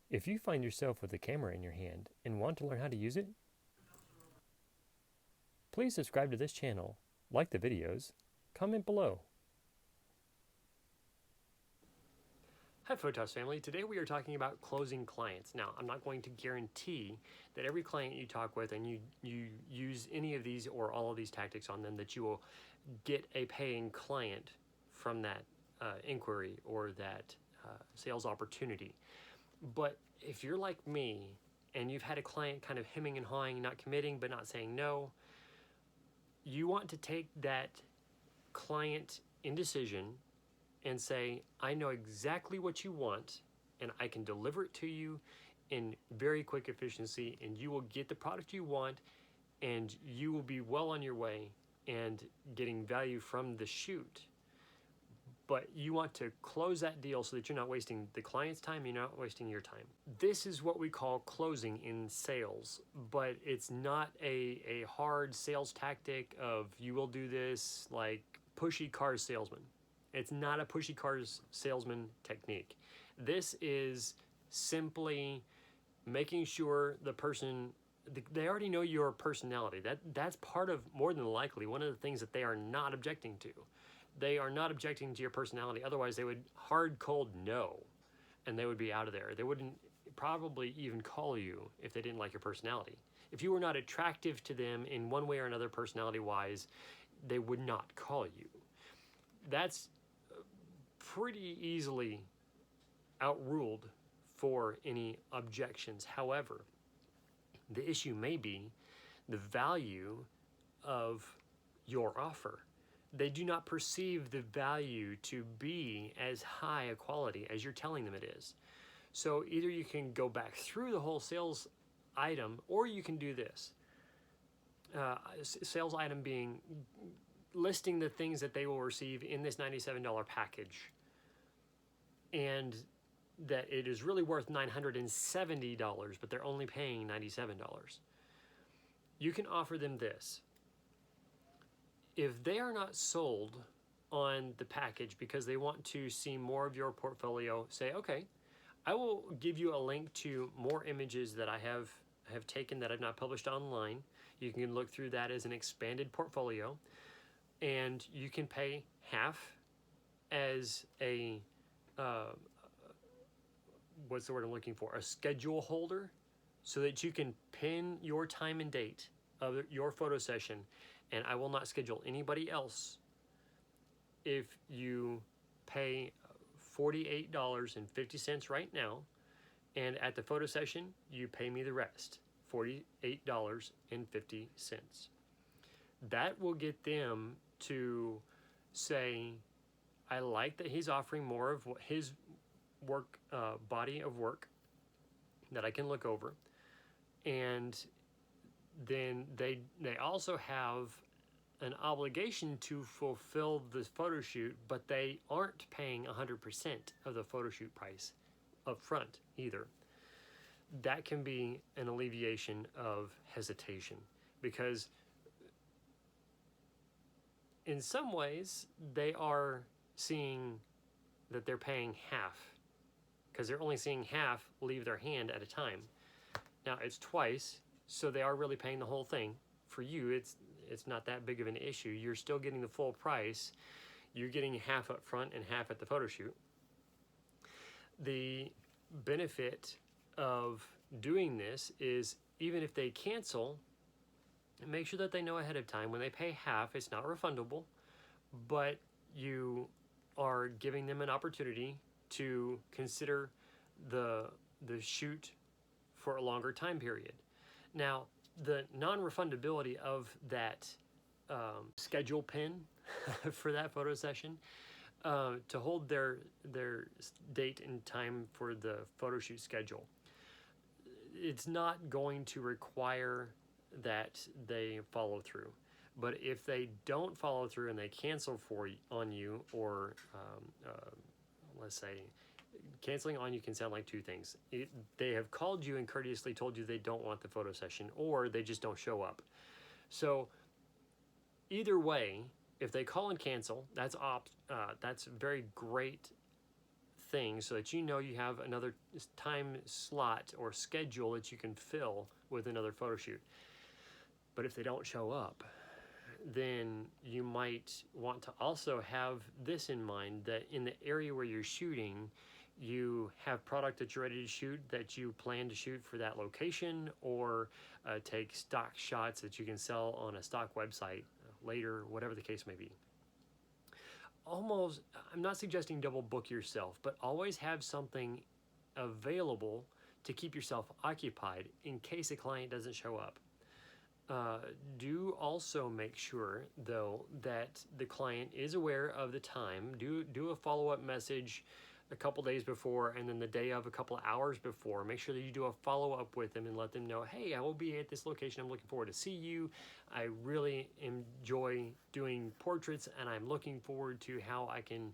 If you find yourself with a camera in your hand and want to learn how to use it, please subscribe to this channel, like the videos, comment below. Hi Photos family, today we are talking about closing clients. Now, I'm not going to guarantee that every client you talk with and you use any of these or all of these tactics on them that you will get a paying client from that inquiry or that sales opportunity. But if you're like me and you've had a client kind of hemming and hawing, not committing but not saying no, you want to take that client indecision and say, I know exactly what you want and I can deliver it to you in very quick efficiency, and you will get the product you want and you will be well on your way and getting value from the shoot. But you want to close that deal so that you're not wasting the client's time, you're not wasting your time. This is what we call closing in sales, but it's not a hard sales tactic of you will do this like pushy car salesman. It's not a pushy cars salesman technique. This is simply making sure the person, they already know your personality. That's part of, more than likely, one of the things that they are not objecting to. They are not objecting to your personality. Otherwise, they would hard cold no, and they would be out of there. They wouldn't probably even call you if they didn't like your personality. If you were not attractive to them in one way or another personality-wise, they would not call you. That's pretty easily outruled for any objections. However, the issue may be the value of your offer. They do not perceive the value to be as high a quality as you're telling them it is. So either you can go back through the whole sales item, or you can do this. Sales item being listing the things that they will receive in this $97 package, and that it is really worth $970, but they're only paying $97. You can offer them this. If they are not sold on the package because they want to see more of your portfolio, say, okay, I will give you a link to more images that I have taken that I've not published online. You can look through that as an expanded portfolio, and you can pay half as a what's the word I'm looking for? A schedule holder, so that you can pin your time and date of your photo session, and I will not schedule anybody else if you pay $48.50 right now, and at the photo session you pay me the rest, $48.50. That will get them to say, I like that he's offering more of what his work, body of work that I can look over. And then they also have an obligation to fulfill the photo shoot, but they aren't paying 100% of the photo shoot price up front either. That can be an alleviation of hesitation, because in some ways they are seeing that they're paying half, because they're only seeing half leave their hand at a time. Now it's twice, so they are really paying the whole thing. For you, it's not that big of an issue. You're still getting the full price. You're getting half up front and half at the photo shoot. The benefit of doing this is, even if they cancel, make sure that they know ahead of time. When they pay half, it's not refundable, but you are giving them an opportunity to consider the shoot for a longer time period. Now, the non-refundability of that schedule pin for that photo session, to hold their date and time for the photo shoot schedule, it's not going to require that they follow through. But if they don't follow through and they cancel on you, or let's say, canceling on you can sound like two things. They have called you and courteously told you they don't want the photo session, or they just don't show up. So either way, if they call and cancel, that's a very great thing so that you know you have another time slot or schedule that you can fill with another photo shoot. But if they don't show up, then you might want to also have this in mind, that in the area where you're shooting, you have product that you're ready to shoot, that you plan to shoot for that location, or take stock shots that you can sell on a stock website later, whatever the case may be. Almost, I'm not suggesting double book yourself, but always have something available to keep yourself occupied in case a client doesn't show up. Do also make sure, though, that the client is aware of the time. Do a follow-up message a couple days before, and then the day of, a couple of hours before. Make sure that you do a follow-up with them and let them know, hey, I will be at this location. I'm looking forward to see you. I really enjoy doing portraits, and I'm looking forward to how I can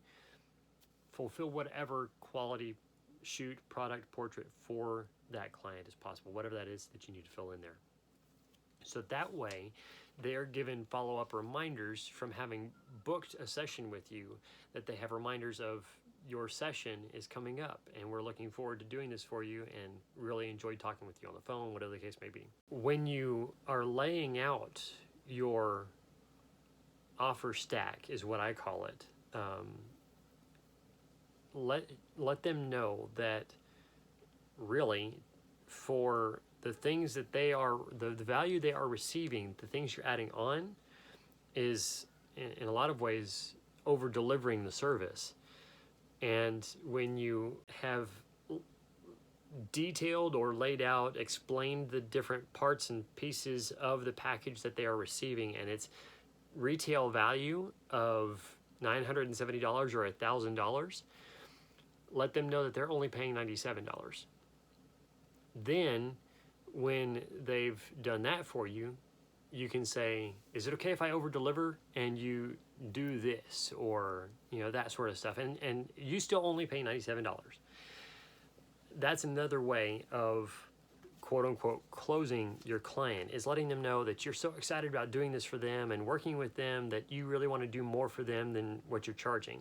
fulfill whatever quality shoot, product, portrait for that client as possible, whatever that is that you need to fill in there. So that way, they're given follow-up reminders from having booked a session with you, that they have reminders of your session is coming up, and we're looking forward to doing this for you and really enjoyed talking with you on the phone, whatever the case may be. When you are laying out your offer stack, is what I call it, let them know that really for the things that they are, the value they are receiving, the things you're adding on is in a lot of ways over delivering the service. And when you have detailed or laid out, explained the different parts and pieces of the package that they are receiving, and its retail value of $970 or $1,000, let them know that they're only paying $97. Then when they've done that for you, you can say, is it okay if I over deliver and you do this, or that sort of stuff, and you still only pay $97. That's another way of quote unquote closing your client, is letting them know that you're so excited about doing this for them and working with them that you really want to do more for them than what you're charging.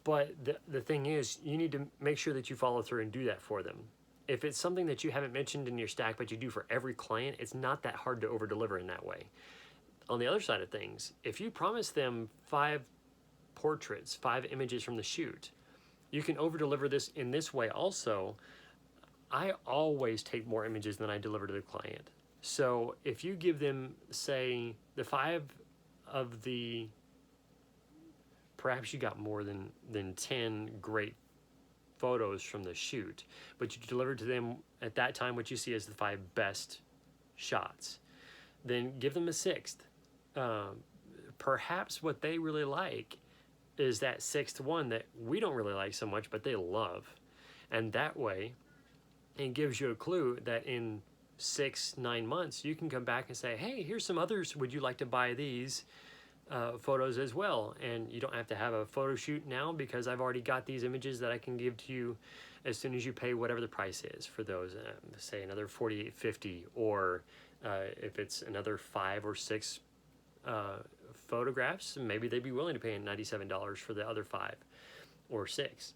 But the thing is, you need to make sure that you follow through and do that for them. If it's something that you haven't mentioned in your stack, but you do for every client, it's not that hard to over deliver in that way. On the other side of things, if you promise them 5 portraits, 5 images from the shoot, you can over deliver this in this way also. I always take more images than I deliver to the client. So if you give them, say, the 5 of the, perhaps you got more than 10 great photos from the shoot, but you deliver to them at that time what you see as the 5 best shots, then give them a 6th. Perhaps what they really like is that 6th one that we don't really like so much, but they love. And that way, it gives you a clue that in 6-9 months, you can come back and say, hey, here's some others. Would you like to buy these photos as well? And you don't have to have a photo shoot now, because I've already got these images that I can give to you as soon as you pay whatever the price is for those, say another $48.50, or if it's another 5 or 6 photographs, maybe they'd be willing to pay $97 for the other 5 or 6.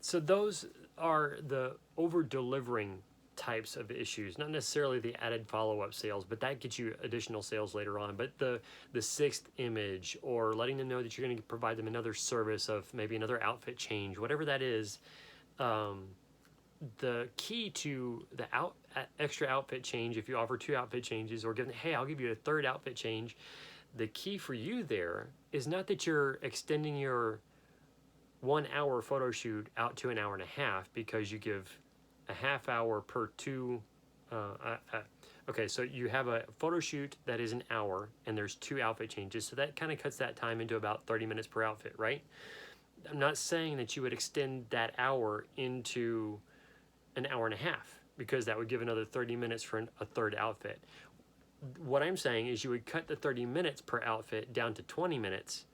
So those are the over delivering types of issues, not necessarily the added follow-up sales, but that gets you additional sales later on. But the 6th image, or letting them know that you're going to provide them another service of maybe another outfit change, whatever that is, the key to the extra outfit change, if you offer 2 outfit changes, or give them, hey, I'll give you a 3rd outfit change, the key for you there is not that you're extending your 1-hour photo shoot out to an hour and a half, because you give a half hour per 2. Okay, so you have a photo shoot that is an hour, and there's 2 outfit changes, so that kind of cuts that time into about 30 minutes per outfit, right? I'm not saying that you would extend that hour into an hour and a half, because that would give another 30 minutes for a 3rd outfit. What I'm saying is you would cut the 30 minutes per outfit down to 20 minutes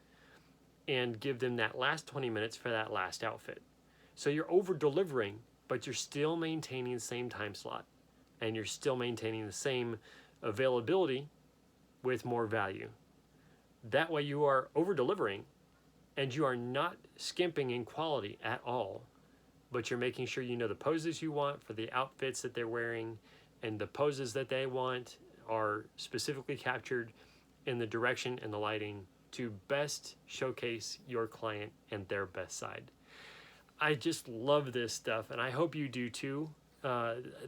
and give them that last 20 minutes for that last outfit. So you're over delivering, but you're still maintaining the same time slot, and you're still maintaining the same availability with more value. That way you are over delivering, and you are not skimping in quality at all, but you're making sure you know the poses you want for the outfits that they're wearing, and the poses that they want are specifically captured in the direction and the lighting to best showcase your client and their best side. I just love this stuff, and I hope you do too.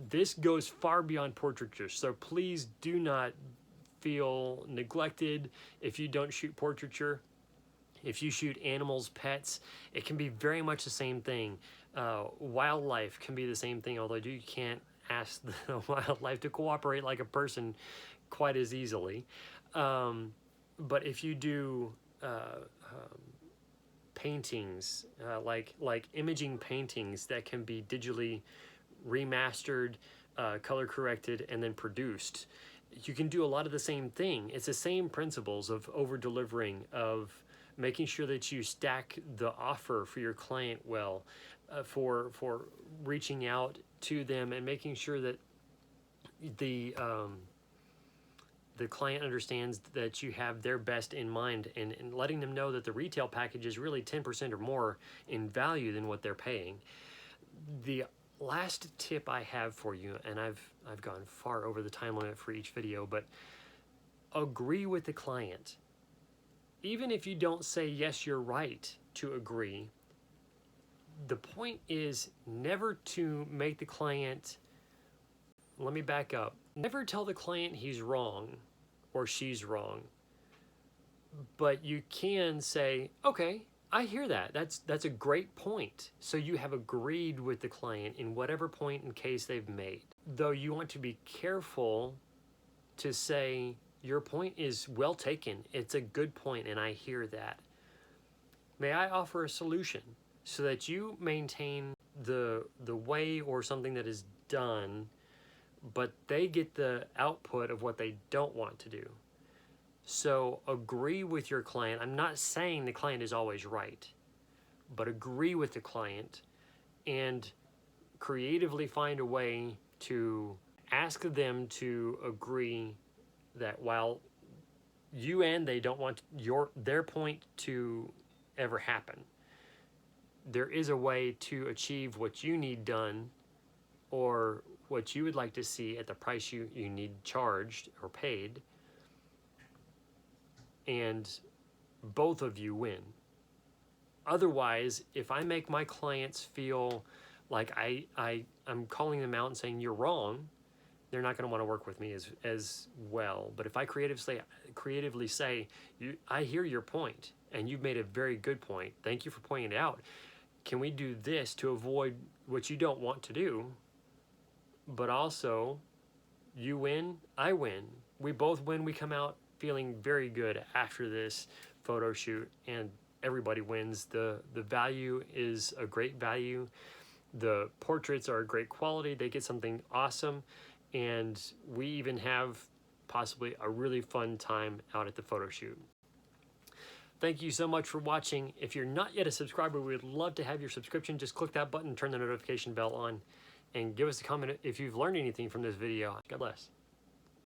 This goes far beyond portraiture, so please do not feel neglected if you don't shoot portraiture. If you shoot animals, pets, it can be very much the same thing. Wildlife can be the same thing, although you can't ask the wildlife to cooperate like a person quite as easily. But if you do paintings, like imaging paintings that can be digitally remastered, color corrected, and then produced, you can do a lot of the same thing. It's the same principles of over delivering, of making sure that you stack the offer for your client well, for reaching out to them and making sure that the client understands that you have their best in mind, and letting them know that the retail package is really 10% or more in value than what they're paying. The last tip I have for you, and I've gone far over the time limit for each video, but agree with the client. Even if you don't say, yes, you're right to agree, the point is never to make the client, let me back up, never tell the client he's wrong or she's wrong. But you can say, okay, I hear that. That's a great point. So you have agreed with the client in whatever point and case they've made. Though you want to be careful to say, your point is well taken. It's a good point, and I hear that. May I offer a solution so that you maintain the way or something that is done, but they get the output of what they don't want to do? So agree with your client. I'm not saying the client is always right, but agree with the client and creatively find a way to ask them to agree that while you and they don't want their point to ever happen, there is a way to achieve what you need done or what you would like to see at the price you need charged or paid, and both of you win. Otherwise, if I make my clients feel like I'm calling them out and saying you're wrong, they're not going to want to work with me as well. But if I creatively say, I hear your point, and you've made a very good point. Thank you for pointing it out. Can we do this to avoid what you don't want to do? But also, you win, I win. We both win. We come out feeling very good after this photo shoot, and everybody wins. The value is a great value. The portraits are a great quality. They get something awesome. And we even have possibly a really fun time out at the photo shoot. Thank you so much for watching. If you're not yet a subscriber, we would love to have your subscription. Just click that button, turn the notification bell on, and give us a comment if you've learned anything from this video. God bless.